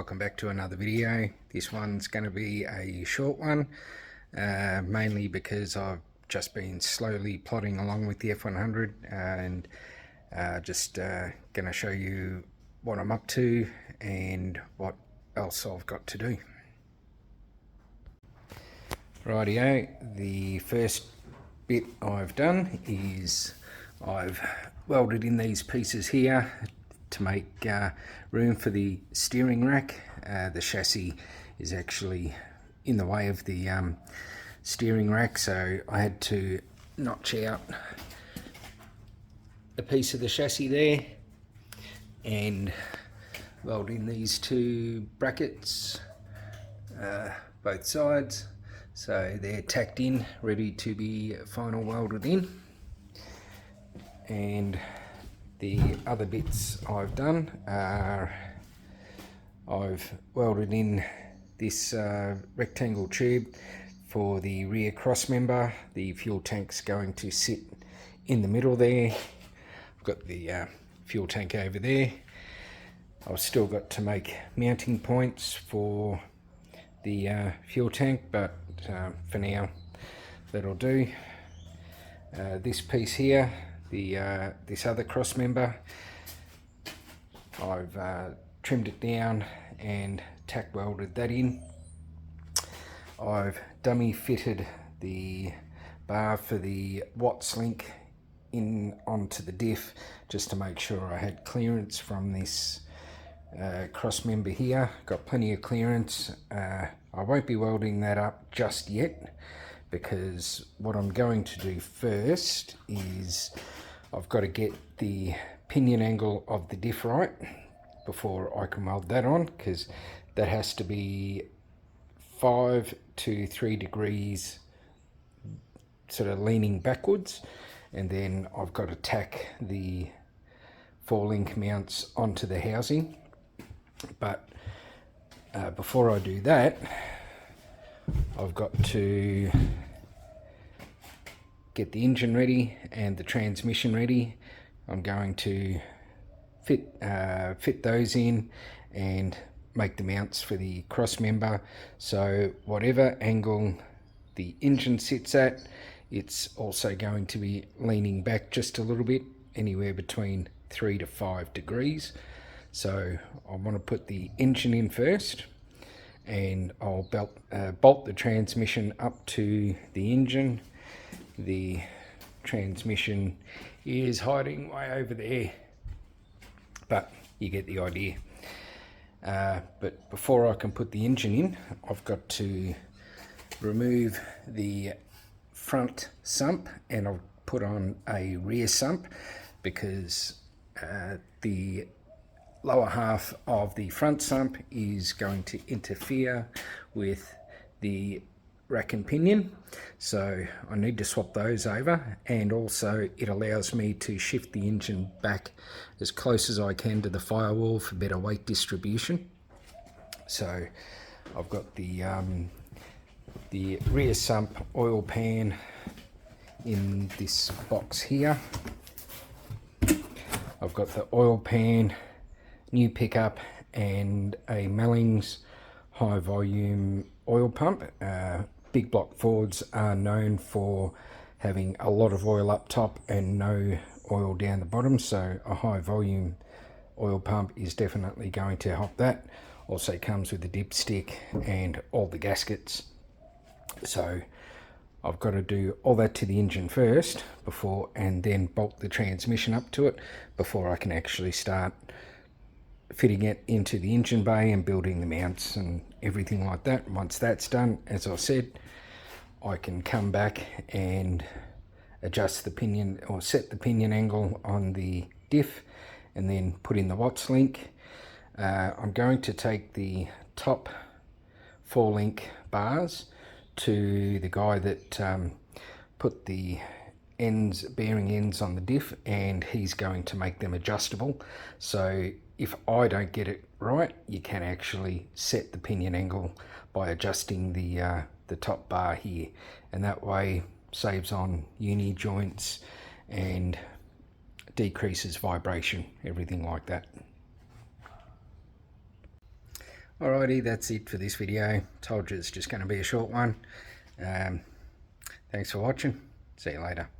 welcome back to another video. This one's going to be a short one, mainly because I've just been slowly plodding along with the F100 and just going to show you what I'm up to and what else I've got to do. Rightio, the first bit I've done is I've welded in these pieces here to make room for the steering rack. The chassis is actually in the way of the steering rack, so I had to notch out a piece of the chassis there and weld in these two brackets both sides, so they're tacked in, ready to be final welded in. And the other bits I've done are I've welded in this rectangle tube for the rear cross member. The fuel tank's going to sit in the middle there. I've got the fuel tank over there. I've still got to make mounting points for the fuel tank, but for now that'll do. This piece here, this other cross member, I've trimmed it down and tack welded that in. I've dummy fitted the bar for the Watts link in onto the diff just to make sure I had clearance from this cross member here. Got plenty of clearance. I won't be welding that up just yet, because what I'm going to do first is I've got to get the pinion angle of the diff right before I can weld that on, because that has to be 5 to 3 degrees sort of leaning backwards, and then I've got to tack the 4-link mounts onto the housing. But before I do that, I've got to get the engine ready and the transmission ready. I'm going to fit those in and make the mounts for the cross member, so whatever angle the engine sits at, it's also going to be leaning back just a little bit, anywhere between 3 to 5 degrees. So I want to put the engine in first, and I'll bolt the transmission up to the engine. The transmission is hiding way over there, but you get the idea. But before I can put the engine in, I've got to remove the front sump, and I'll put on a rear sump, because the lower half of the front sump is going to interfere with the rack and pinion, so I need to swap those over. And also it allows me to shift the engine back as close as I can to the firewall for better weight distribution. So I've got the rear sump oil pan in this box here. I've got the oil pan, new pickup, and a Mellings high volume oil pump. Big block Fords are known for having a lot of oil up top and no oil down the bottom, so a high volume oil pump is definitely going to help that. Also comes with the dipstick and all the gaskets. So I've got to do all that to the engine first before, and then bolt the transmission up to it before I can actually start fitting it into the engine bay and building the mounts and everything like that. Once that's done, as I said, I can come back and adjust the pinion, or set the pinion angle on the diff, and then put in the Watts link. I'm going to take the top 4-link bars to the guy that put the bearing ends on the diff, and he's going to make them adjustable. So if I don't get it right, you can actually set the pinion angle by adjusting the top bar here, and that way saves on uni joints and decreases vibration, everything like that. Alrighty, that's it for this video. Told you it's just going to be a short one. Thanks for watching. See you later.